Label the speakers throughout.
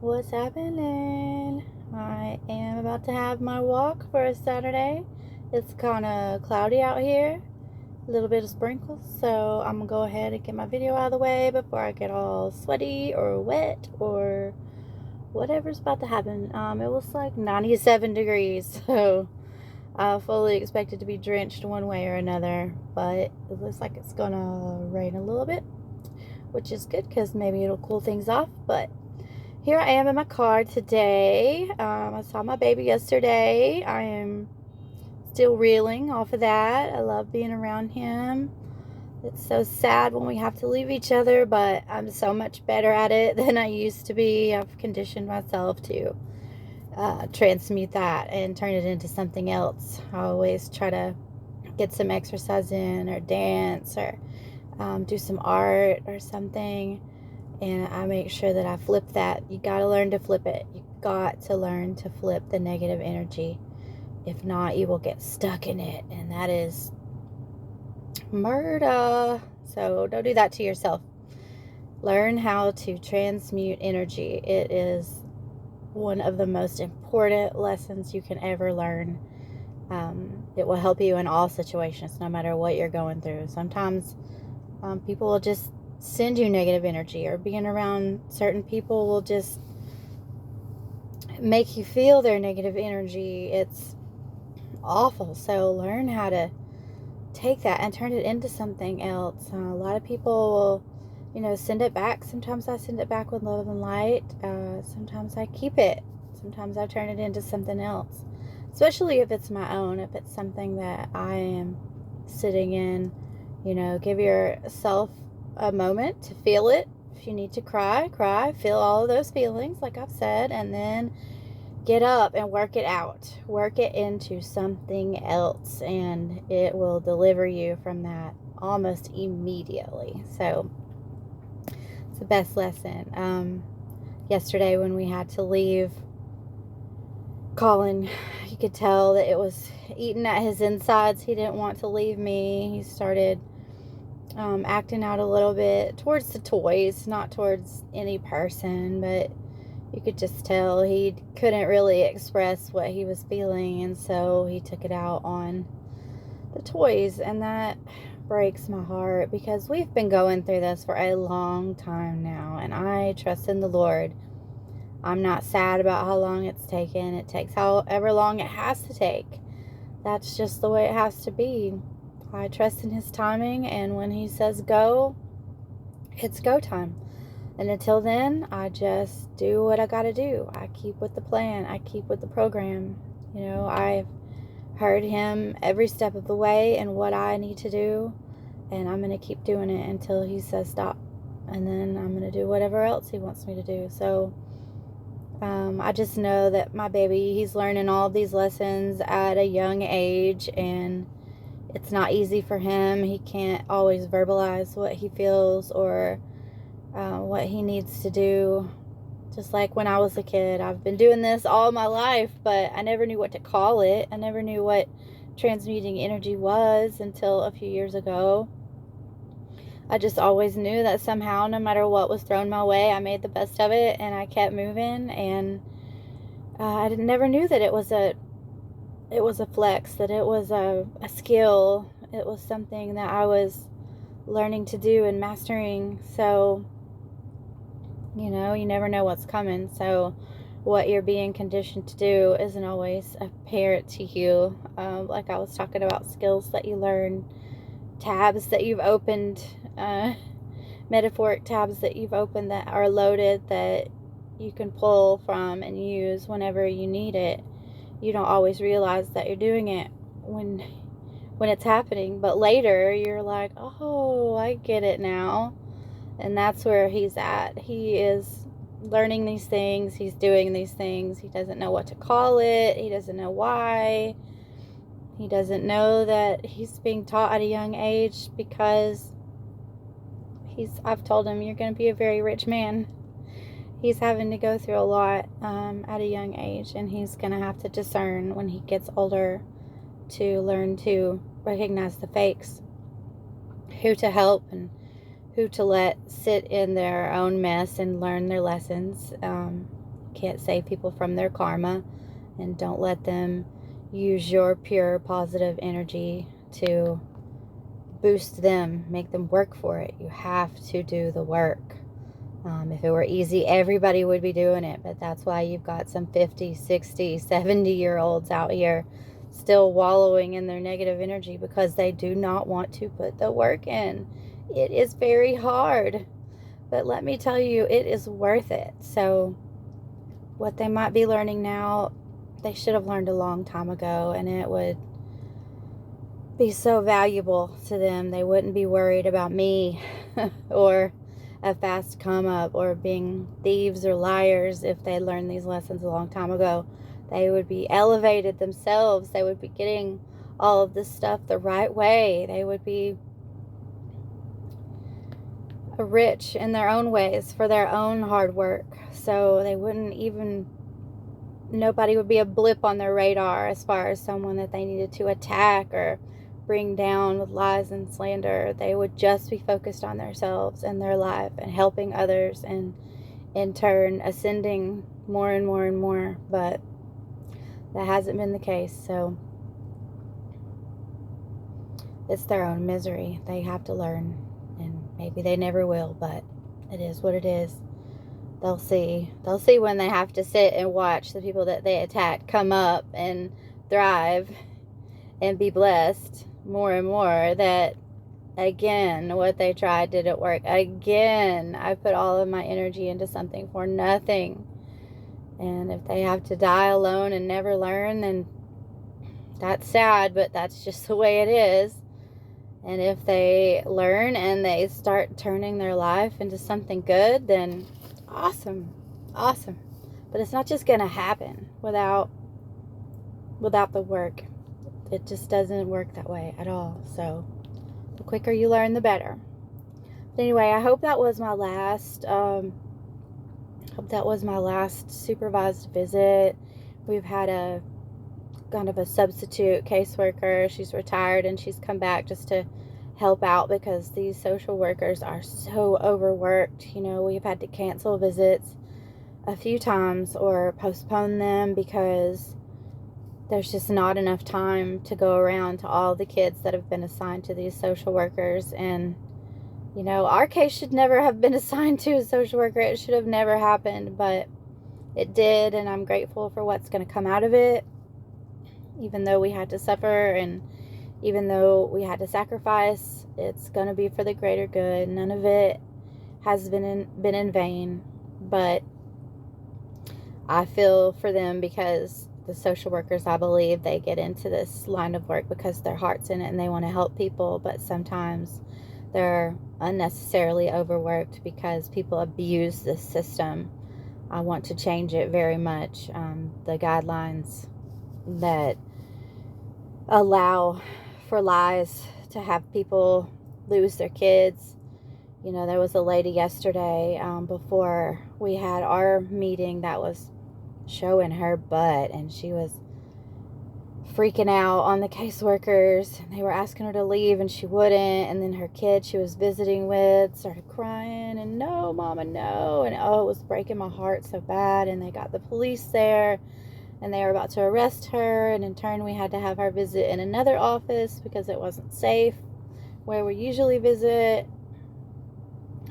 Speaker 1: What's happening? I am about to have my walk for a Saturday. It's kind of cloudy out here, a little bit of sprinkles, so I'm gonna go ahead and get my video out of the way before I get all sweaty or wet or whatever's about to happen. It was like 97 degrees, so I fully expected to be drenched one way or another, but it looks like it's gonna rain a little bit, which is good because maybe it'll cool things off, but here I am in my car today. I saw my baby yesterday. I am still reeling off of that. I love being around him. It's so sad when we have to leave each other, but I'm so much better at it than I used to be. I've conditioned myself to transmute that and turn it into something else. I always try to get some exercise in, or dance, or do some art or something. And I make sure that I flip that. You got to learn to flip it. You got to learn to flip the negative energy. If not, you will get stuck in it, and that is murder. So don't do that to yourself. Learn how to transmute energy. It is one of the most important lessons you can ever learn. It will help you in all situations, no matter what you're going through. Sometimes people will just send you negative energy, or being around certain people will just make you feel their negative energy. It's awful. So learn how to take that and turn it into something else. A lot of people will, send it back. Sometimes I send it back with love and light. Sometimes I keep it. Sometimes I turn it into something else, especially if it's my own, if it's something that I am sitting in. Give yourself a moment to feel it. If you need to cry, feel all of those feelings, like I've said, and then get up and work it out. Work it into something else, and it will deliver you from that almost immediately. So it's the best lesson. Yesterday when we had to leave, Colin, you could tell that it was eating at his insides. He didn't want to leave me. He started acting out a little bit towards the toys, not towards any person, but you could just tell he couldn't really express what he was feeling, and so he took it out on the toys, and that breaks my heart because we've been going through this for a long time now, and I trust in the Lord. I'm not sad about how long it's taken. It takes however long it has to take. That's just the way it has to be. I trust in his timing, and when he says go, it's go time. And until then, I just do what I gotta do. I keep with the plan. I keep with the program. I've heard him every step of the way and what I need to do, and I'm gonna keep doing it until he says stop. And then I'm gonna do whatever else he wants me to do. So I just know that my baby, he's learning all of these lessons at a young age, and it's not easy for him. He can't always verbalize what he feels or what he needs to do. Just like when I was a kid, I've been doing this all my life, but I never knew what to call it. I never knew what transmuting energy was until a few years ago. I just always knew that somehow, no matter what was thrown my way, I made the best of it, and I kept moving. And I never knew that it was a flex, that it was a skill. It was something that I was learning to do and mastering. So you never know what's coming. So what you're being conditioned to do isn't always apparent to you. Like I was talking about, skills that you learn, tabs that you've opened, metaphoric tabs that you've opened that are loaded, that you can pull from and use whenever you need it. You don't always realize that you're doing it when it's happening, but later you're like, oh, I get it now. And that's where he's at. He is learning these things. He's doing these things. He doesn't know what to call it. He doesn't know why. He doesn't know that he's being taught at a young age, because I've told him, you're going to be a very rich man. He's having to go through a lot at a young age, and he's going to have to discern when he gets older to learn to recognize the fakes, who to help and who to let sit in their own mess and learn their lessons. can't save people from their karma, and don't let them use your pure positive energy to boost them, make them work for it. You have to do the work. If it were easy, everybody would be doing it, but that's why you've got some 50, 60, 70-year-olds out here still wallowing in their negative energy because they do not want to put the work in. It is very hard, but let me tell you, it is worth it. So what they might be learning now, they should have learned a long time ago, and it would be so valuable to them. They wouldn't be worried about me or a fast come up or being thieves or liars if they learned these lessons a long time ago. They would be elevated themselves. They would be getting all of this stuff the right way. They would be rich in their own ways for their own hard work. So they wouldn't even, nobody would be a blip on their radar as far as someone that they needed to attack or bring down with lies and slander. They would just be focused on themselves and their life and helping others, and in turn ascending more and more and more. But that hasn't been the case. So it's their own misery. They have to learn, and maybe they never will, but it is what it is. They'll see when they have to sit and watch the people that they attacked come up and thrive and be blessed more and more, that again, what they tried didn't work. Again, I put all of my energy into something for nothing. And if they have to die alone and never learn, then that's sad, but that's just the way it is. And if they learn and they start turning their life into something good, then awesome. But it's not just going to happen without the work. It just doesn't work that way at all. So the quicker you learn, the better. But anyway, I hope that was my last supervised visit. We've had a kind of a substitute caseworker. She's retired and she's come back just to help out because these social workers are so overworked. You know, we've had to cancel visits a few times or postpone them because there's just not enough time to go around to all the kids that have been assigned to these social workers. And, you know, our case should never have been assigned to a social worker. It should have never happened, but it did, and I'm grateful for what's going to come out of it. Even though we had to suffer and even though we had to sacrifice, it's going to be for the greater good. None of it has been in vain, but I feel for them because the social workers, I believe, they get into this line of work because their heart's in it and they want to help people, but sometimes they're unnecessarily overworked because people abuse this system. I want to change it very much. The guidelines that allow for lies to have people lose their kids. You know, there was a lady yesterday before we had our meeting that was showing her butt, and she was freaking out on the caseworkers. They were asking her to leave and she wouldn't, and then her kid she was visiting with started crying and no mama no, and oh, it was breaking my heart so bad. And they got the police there and they were about to arrest her, and in turn we had to have her visit in another office because it wasn't safe where we usually visit.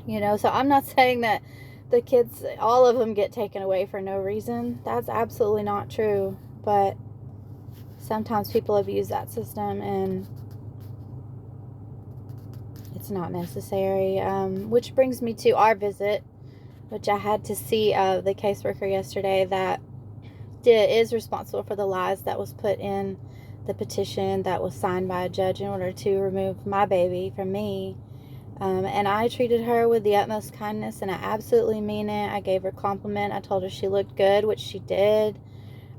Speaker 1: You know, so I'm not saying that the kids, all of them, get taken away for no reason. That's absolutely not true. But sometimes people abuse that system and it's not necessary. Which brings me to our visit, which I had to see the caseworker yesterday that is responsible for the lies that was put in the petition that was signed by a judge in order to remove my baby from me. And I treated her with the utmost kindness, and I absolutely mean it. I gave her a compliment. I told her she looked good, which she did.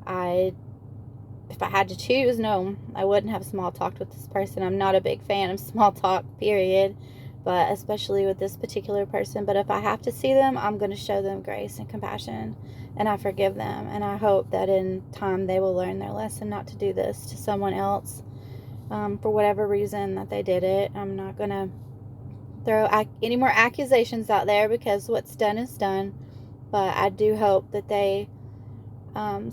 Speaker 1: If I had to choose, no, I wouldn't have small talked with this person. I'm not a big fan of small talk, period, but especially with this particular person. But if I have to see them, I'm going to show them grace and compassion, and I forgive them. And I hope that in time they will learn their lesson not to do this to someone else for whatever reason that they did it. I'm not going to throw any more accusations out there because what's done is done. But I do hope that they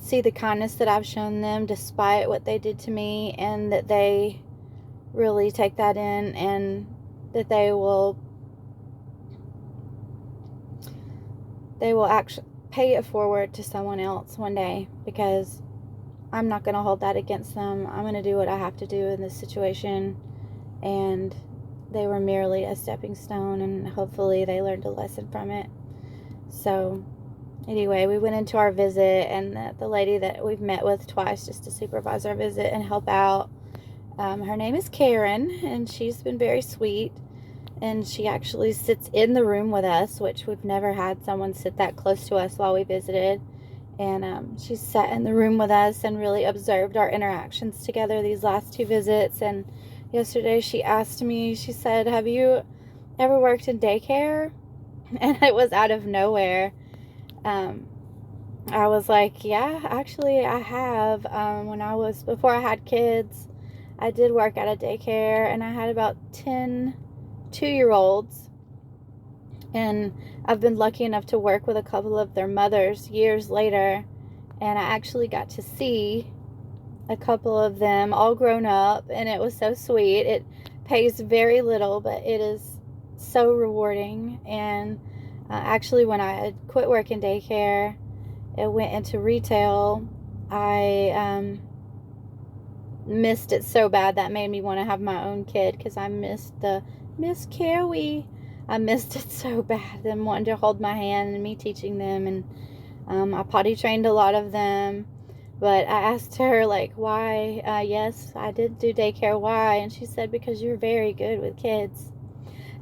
Speaker 1: see the kindness that I've shown them despite what they did to me, and that they really take that in, and that they will actually pay it forward to someone else one day, because I'm not going to hold that against them. I'm going to do what I have to do in this situation, and they were merely a stepping stone, and hopefully they learned a lesson from it. So anyway, we went into our visit, and the lady that we've met with twice just to supervise our visit and help out, her name is Karen, and she's been very sweet. And she actually sits in the room with us, which we've never had someone sit that close to us while we visited. And she sat in the room with us and really observed our interactions together these last 2 visits. And yesterday she asked me, she said, "Have you ever worked in daycare?" And it was out of nowhere. I was like, yeah, actually I have. Before I had kids, I did work at a daycare, and I had about 10 2-year-olds, and I've been lucky enough to work with a couple of their mothers years later, and I actually got to see a couple of them all grown up, and it was so sweet. It pays very little, but it is so rewarding. And actually, when I had quit working daycare and went into retail, I missed it so bad that made me want to have my own kid, because I missed the Miss Carrie. I missed it so bad, them wanting to hold my hand and me teaching them. And I potty trained a lot of them. But I asked her, like, why? Yes, I did do daycare. Why? And she said, because you're very good with kids.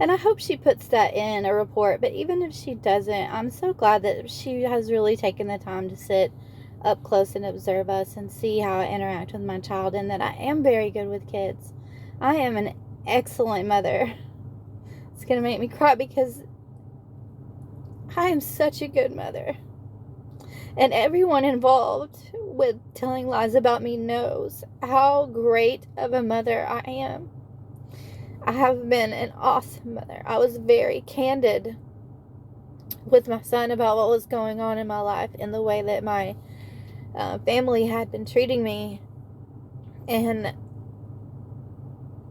Speaker 1: And I hope she puts that in a report. But even if she doesn't, I'm so glad that she has really taken the time to sit up close and observe us and see how I interact with my child, and that I am very good with kids. I am an excellent mother. It's going to make me cry, because I am such a good mother. And everyone involved with telling lies about me knows how great of a mother I am. I have been an awesome mother. I was very candid with my son about what was going on in my life and the way that my family had been treating me. And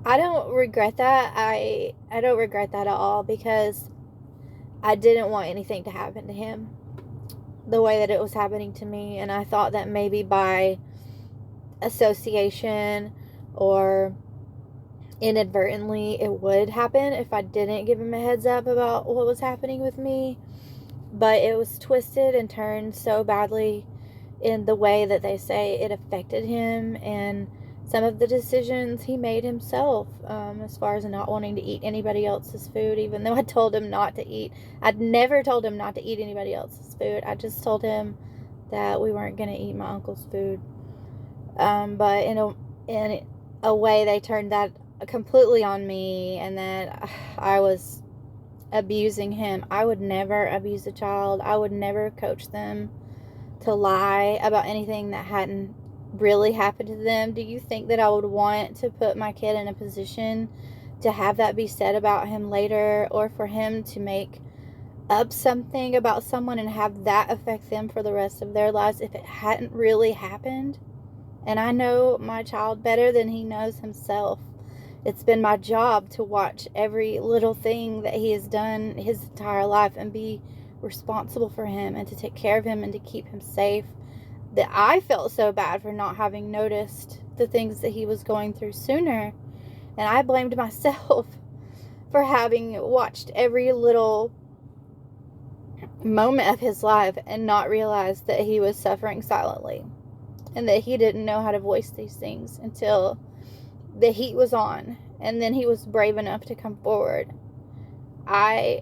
Speaker 1: I don't regret that. I don't regret that at all, because I didn't want anything to happen to him the way that it was happening to me. And I thought that maybe by association or inadvertently it would happen if I didn't give him a heads up about what was happening with me. But it was twisted and turned so badly in the way that they say it affected him, and some of the decisions he made himself, as far as not wanting to eat anybody else's food, even though I told him not to eat. I'd never told him not to eat anybody else's food. I just told him that we weren't going to eat my uncle's food. But in a way, they turned that completely on me, and that I was abusing him. I would never abuse a child. I would never coach them to lie about anything that hadn't really happened to them. Do you think that I would want to put my kid in a position to have that be said about him later, or for him to make up something about someone and have that affect them for the rest of their lives if it hadn't really happened? And I know my child better than he knows himself. It's been my job to watch every little thing that he has done his entire life and be responsible for him and to take care of him and to keep him safe, that I felt so bad for not having noticed the things that he was going through sooner. And I blamed myself for having watched every little moment of his life and not realized that he was suffering silently, and that he didn't know how to voice these things until the heat was on, and then he was brave enough to come forward. I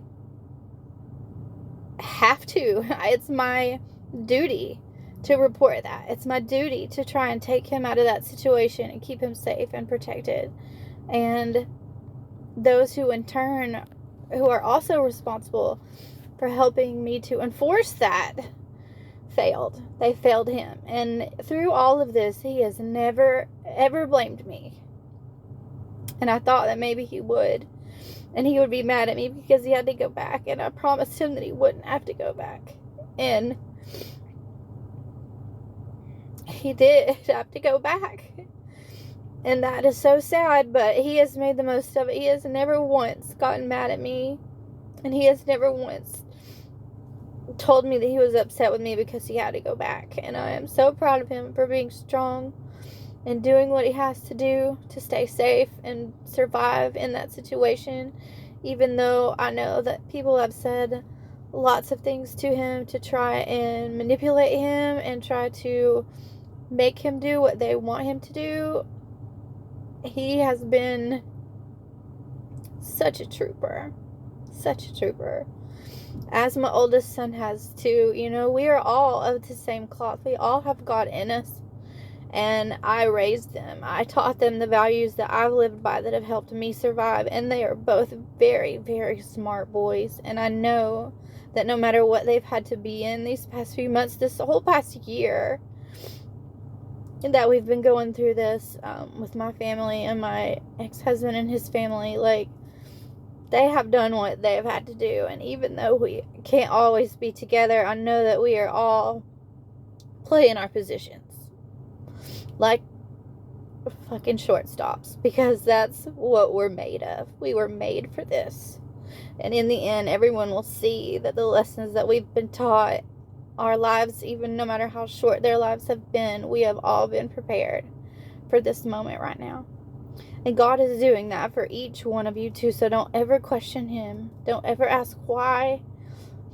Speaker 1: have to. It's my duty to report that. It's my duty to try and take him out of that situation and keep him safe and protected. And those who in turn, who are also responsible for helping me to enforce that, failed. They failed him. And through all of this, he has never, ever blamed me. And I thought that maybe he would. And he would be mad at me because he had to go back. And I promised him that he wouldn't have to go back. And he did have to go back. And that is so sad, but he has made the most of it. He has never once gotten mad at me. And he has never once told me that he was upset with me because he had to go back. And I am so proud of him for being strong and doing what he has to do to stay safe and survive in that situation. Even though I know that people have said lots of things to him to try and manipulate him and try to make him do what they want him to do, he has been such a trooper. Such a trooper. As my oldest son has too. You know, we are all of the same cloth. We all have God in us. And I raised them. I taught them the values that I've lived by that have helped me survive. And they are both very, very smart boys. And I know that no matter what they've had to be in these past few months, this whole past year, that we've been going through this with my family and my ex-husband and his family, like, they have done what they've had to do. And even though we can't always be together, I know that we are all playing our positions like fucking shortstops, because that's what we're made of. We were made for this. And in the end, everyone will see that the lessons that we've been taught, our lives, even no matter how short their lives have been, we have all been prepared for this moment right now. And God is doing that for each one of you too. So don't ever question him. Don't ever ask why.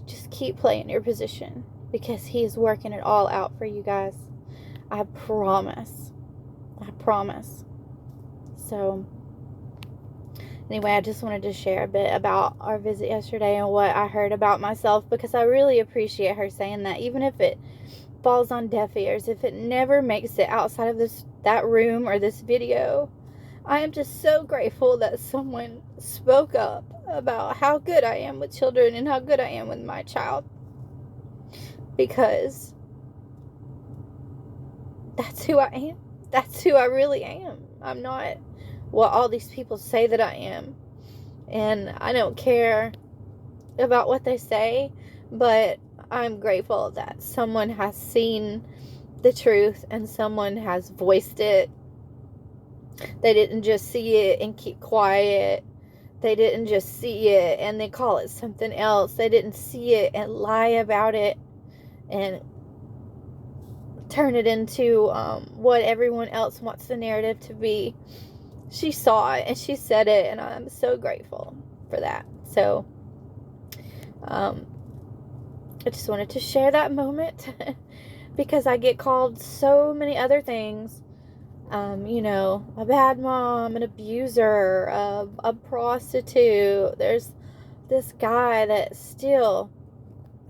Speaker 1: Just keep playing your position, because he is working it all out for you guys. I promise. I promise. So, anyway, I just wanted to share a bit about our visit yesterday and what I heard about myself, because I really appreciate her saying that, even if it falls on deaf ears, if it never makes it outside of that room or this video. I am just so grateful that someone spoke up about how good I am with children and how good I am with my child, because that's who I am. That's who I really am. I'm not what all these people say that I am. And I don't care about what they say, but I'm grateful that someone has seen the truth and someone has voiced it. They didn't just see it and keep quiet. They didn't just see it and they call it something else. They didn't see it and lie about it and turn it into what everyone else wants the narrative to be. She saw it and she said it, and I'm so grateful for that. So I just wanted to share that moment because I get called so many other things. You know, a bad mom, an abuser, a prostitute. There's this guy that still,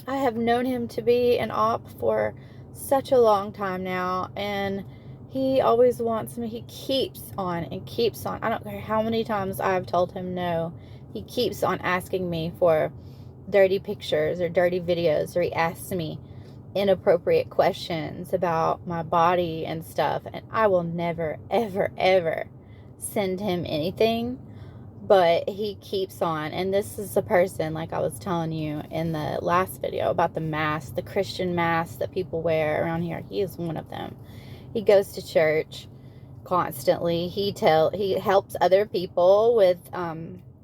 Speaker 1: I have known him to be an op for such a long time now, and he always wants me. He keeps on and keeps on. I don't care how many times I've told him no. He keeps on asking me for dirty pictures or dirty videos, or he asks me inappropriate questions about my body and stuff, and I will never, ever, ever send him anything. But he keeps on. And this is a person, like I was telling you in the last video about the mask, the Christian mask that people wear around here. He is one of them. He goes to church constantly. He helps other people with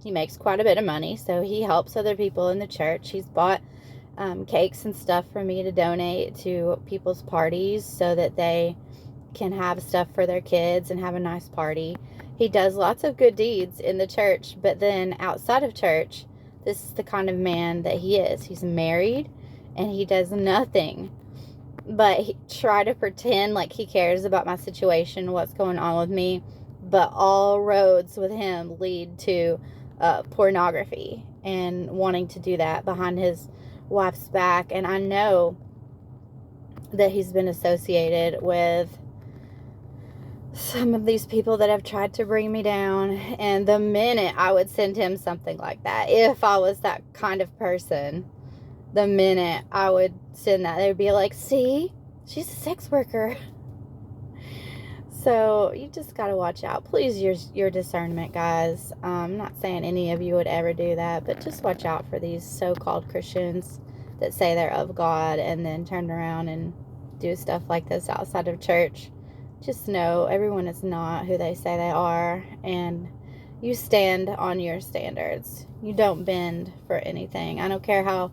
Speaker 1: he makes quite a bit of money, so he helps other people in the church. He's bought cakes and stuff for me to donate to people's parties so that they can have stuff for their kids and have a nice party. He does lots of good deeds in the church, but then outside of church, this is the kind of man that he is. He's married, and he does nothing but try to pretend like he cares about my situation, what's going on with me, but all roads with him lead to pornography and wanting to do that behind his wife's back. And I know that he's been associated with some of these people that have tried to bring me down, and the minute I would send him something like that, if I was that kind of person, the minute I would send that, they'd be like, see, she's a sex worker. So you just got to watch out. Please use your discernment, guys. I'm not saying any of you would ever do that, but just watch out for these so-called Christians that say they're of God and then turn around and do stuff like this outside of church. Just know everyone is not who they say they are, and you stand on your standards. You don't bend for anything. I don't care how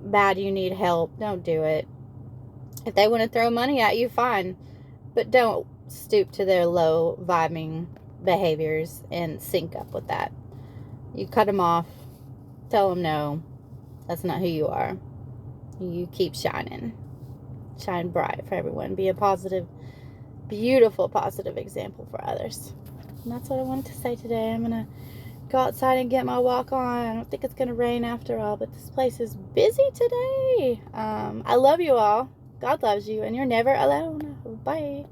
Speaker 1: bad you need help. Don't do it. If they want to throw money at you, fine. But don't stoop to their low vibing behaviors and sync up with that. You cut them off. Tell them no. That's not who you are. You keep shining. Shine bright for everyone. Be a positive, beautiful, positive example for others. And that's what I wanted to say today. I'm going to go outside and get my walk on. I don't think it's going to rain after all, but this place is busy today. I love you all. God loves you, and you're never alone. Bye.